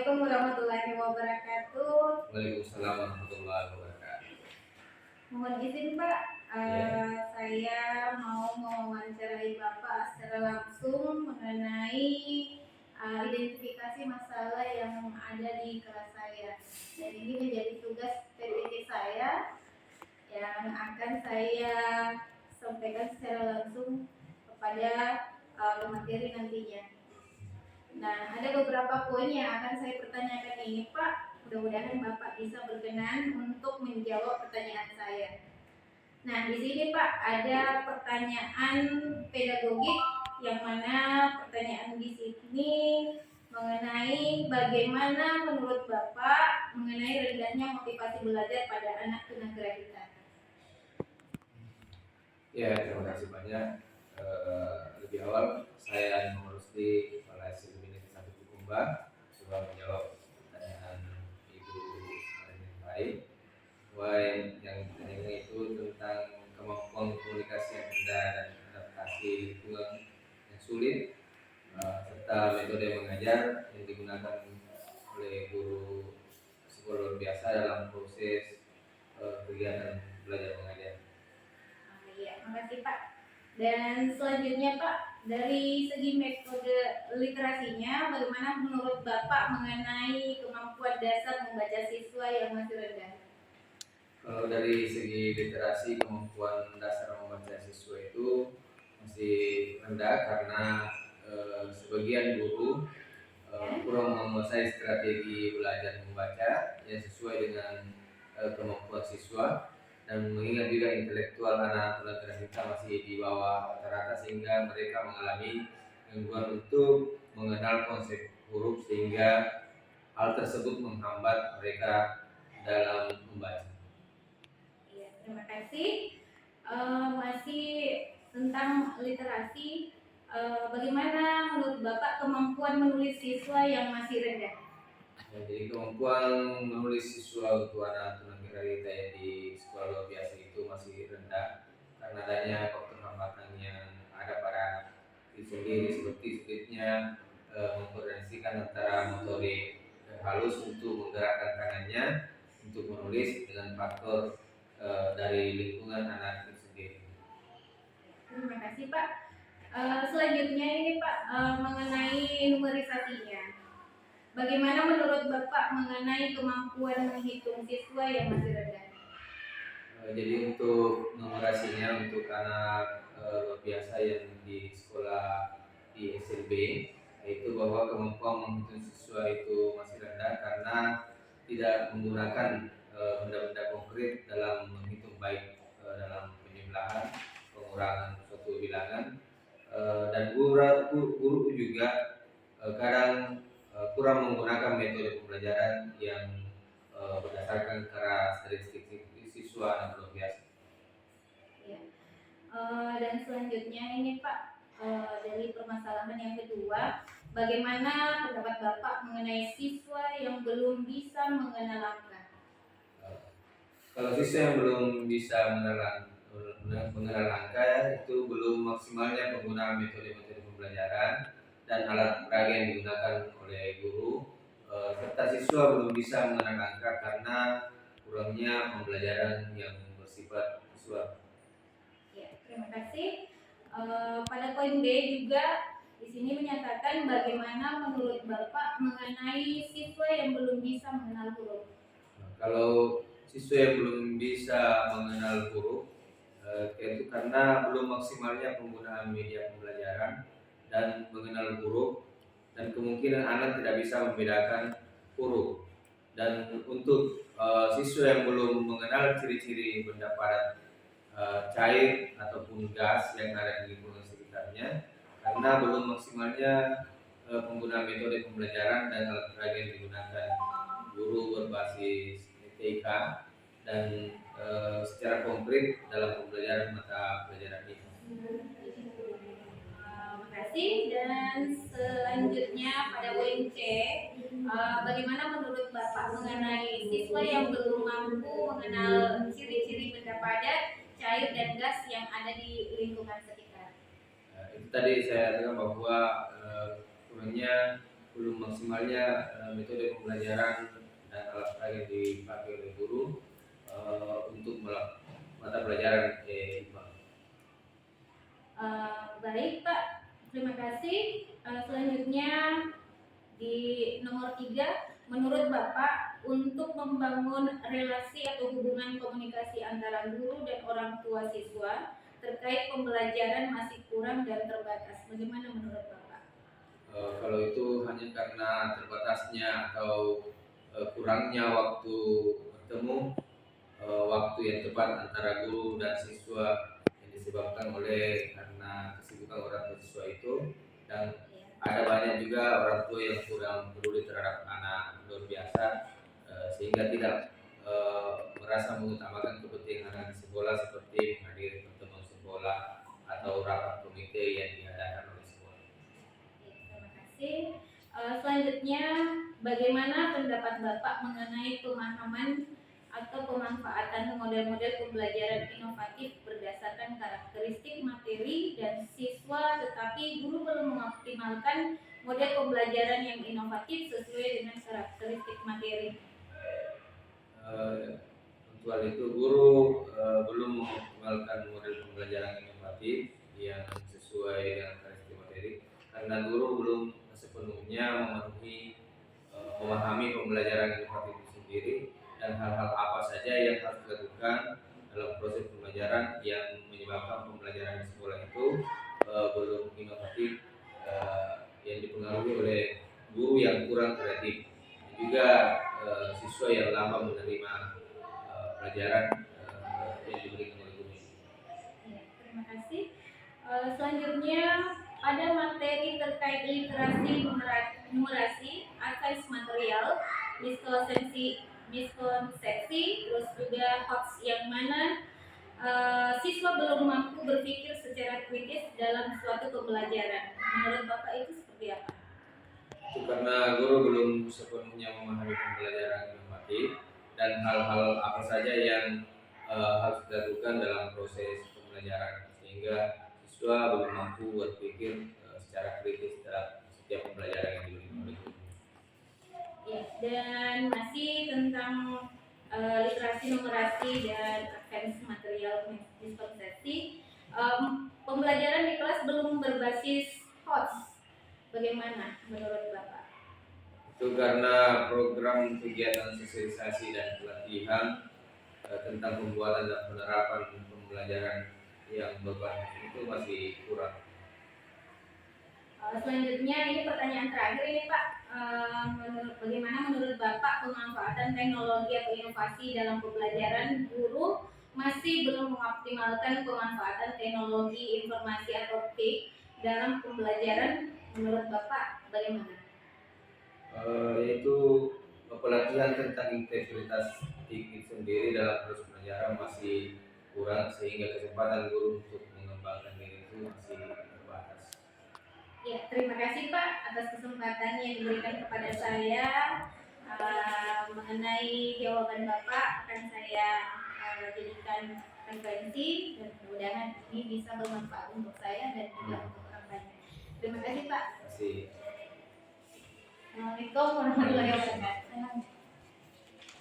Assalamualaikum warahmatullahi wabarakatuh. Waalaikumsalam warahmatullahi wabarakatuh. Mohon izin Pak, Ya, saya mau mewawancarai Bapak secara langsung mengenai identifikasi masalah yang ada di kelas saya. Dan ini menjadi tugas PPT saya yang akan saya sampaikan secara langsung kepada pemateri nantinya. Nah, ada beberapa poin yang akan saya pertanyakan ini, Pak. Mudah-mudahan Bapak bisa berkenan untuk menjawab pertanyaan saya. Nah, di sini Pak ada pertanyaan pedagogik yang mana pertanyaan di sini mengenai bagaimana menurut Bapak mengenai rendahnya motivasi belajar pada anak tunagrahita. ya, terima kasih banyak. Lebih awal saya Muhammad Rusdi, Kepala SLB Negeri 1 Kukumba, coba menjawab pertanyaan Ibu Marini baik. Yang ditanyakan itu tentang kemampuan komunikasi yang rendah dan adaptasi lingkungan yang sulit, serta metode mengajar yang digunakan oleh guru psikolog biasa dalam proses kegiatan belajar mengajar. Iya, makasih Pak. Dan selanjutnya Pak, dari segi metode literasinya, bagaimana menurut Bapak mengenai kemampuan dasar membaca siswa yang masih rendah? Kalau dari segi literasi, kemampuan dasar membaca siswa itu masih rendah karena sebagian guru kurang menguasai strategi belajar membaca yang sesuai dengan kemampuan siswa, dan mengingat juga intelektual anak tunagrahita masih di bawah rata-rata sehingga mereka mengalami gangguan untuk mengenal konsep huruf, sehingga hal tersebut menghambat mereka dalam membaca. Iya, terima kasih. Masih tentang literasi, bagaimana menurut Bapak kemampuan menulis siswa yang masih rendah? Ya, jadi kemampuan menulis siswa untuk anak tunagrahita yang di sekolah luar biasa itu masih rendah karena adanya faktor hambatan yang ada pada anak itu sendiri, seperti sulitnya mengkoordinasikan antara motorik halus untuk menggerakkan tangannya untuk menulis dengan faktor dari lingkungan anak itu sendiri. Terima kasih Pak. Selanjutnya ini Pak, mengenai numerisasinya. Bagaimana menurut Bapak mengenai kemampuan menghitung siswa yang masih rendah? Jadi untuk numerasinya untuk anak luar biasa yang di sekolah di SLB, yaitu bahwa kemampuan menghitung siswa itu masih rendah karena tidak menggunakan benda-benda konkret dalam menghitung, baik dalam penjumlahan, pengurangan suatu bilangan, dan guru juga kadang kurang menggunakan metode pembelajaran yang berdasarkan karakteristik siswa anak luar biasa. Ya. Dan selanjutnya ini Pak, dari permasalahan yang kedua, bagaimana pendapat Bapak mengenai siswa yang belum bisa mengenal angka? Kalau siswa yang belum bisa mengenal angka, itu belum maksimalnya penggunaan metode-metode pembelajaran dan alat peraga yang digunakan oleh guru, serta siswa belum bisa mengenal angka karena kurangnya pembelajaran yang bersifat visual. Ya, terima kasih. Pada poin B juga di sini menyatakan bagaimana menurut Bapak mengenai siswa yang belum bisa mengenal huruf. Kalau siswa yang belum bisa mengenal huruf, itu karena belum maksimalnya penggunaan media pembelajaran dan mengenal huruf, dan kemungkinan anak tidak bisa membedakan huruf. Dan untuk siswa yang belum mengenal ciri-ciri benda padat, cair ataupun gas yang ada di lingkungan sekitarnya, karena belum maksimalnya penggunaan metode pembelajaran dan alat peraga yang digunakan guru berbasis TIK dan secara konkret dalam pembelajaran mata pelajaran ini. Terima kasih. Dan selanjutnya pada poin C, bagaimana menurut Bapak mengenai siswa yang belum mampu mengenal ciri-ciri benda padat, cair dan gas yang ada di lingkungan sekitar? Itu tadi saya katakan bahwa kurangnya belum maksimalnya metode pembelajaran dan alat yang dipakai oleh guru untuk mata pelajaran IPA. Baik Pak, terima kasih. Selanjutnya di nomor 3, menurut Bapak untuk membangun relasi atau hubungan komunikasi antara guru dan orang tua siswa terkait pembelajaran masih kurang dan terbatas. Bagaimana menurut Bapak? Kalau itu hanya karena terbatasnya atau kurangnya waktu bertemu, waktu yang tepat antara guru dan siswa yang disebabkan oleh karena kesibukan orang tua siswa itu, dan ada banyak juga orang tua yang kurang peduli terhadap anak luar biasa sehingga tidak merasa mengutamakan kepentingan anak di sekolah seperti menghadiri pertemuan sekolah atau rapat komite yang diadakan oleh sekolah. Terima kasih. Selanjutnya, bagaimana pendapat Bapak mengenai pemahaman atau pemanfaatan model-model pembelajaran inovatif berdasarkan karakteristik materi dan siswa, tetapi guru belum mengoptimalkan model pembelajaran yang inovatif sesuai dengan karakteristik materi? Untuk hal itu guru belum mengoptimalkan model pembelajaran inovatif yang sesuai dengan karakteristik materi karena guru belum sepenuhnya memahami pembelajaran inovatif itu sendiri dan hal-hal apa saja yang harus dilakukan dalam proses pembelajaran yang menyebabkan pembelajaran di sekolah itu belum inovatif, yang dipengaruhi oleh guru yang kurang kreatif dan juga siswa yang lambat menerima pelajaran yang diberikan oleh guru. Ya, terima kasih. Selanjutnya, pada materi terkait literasi numerasi, advance material, miskonsepsi, terus juga hoax yang mana siswa belum mampu berpikir secara kritis dalam suatu pembelajaran. Menurut Bapak itu seperti apa? Itu karena guru belum sepenuhnya memahami pembelajaran inovatif dan hal-hal apa saja yang harus dilakukan dalam proses pembelajaran sehingga siswa belum mampu berpikir secara kritis dalam setiap pembelajaran yang diberikan oleh guru. Ya, dan masih tentang literasi numerasi dan advance material miskonsepsi, pembelajaran di kelas belum berbasis HOTS. Bagaimana menurut Bapak? Itu karena program kegiatan sosialisasi dan pelatihan tentang pembuatan dan penerapan pembelajaran yang berbasis itu masih kurang. Selanjutnya ini pertanyaan terakhir ini Pak, bagaimana menurut Bapak pemanfaatan teknologi atau inovasi dalam pembelajaran? Guru masih belum mengoptimalkan pemanfaatan teknologi informasi atau TIK dalam pembelajaran. Menurut Bapak bagaimana? Yaitu pelatihan tentang integritas TIK sendiri dalam proses pelajaran masih kurang sehingga kesempatan guru untuk mengembangkan diri itu masih terbatas. Ya, terima kasih Pak atas kesempatan yang diberikan kepada saya. Mengenai jawaban Bapak akan saya jadikan referensi dan mudah-mudahan ini bisa bermanfaat untuk saya dan juga untuk orang banyak. Terima kasih Pak. Terima kasih. Assalamualaikum warahmatullahi wabarakatuh.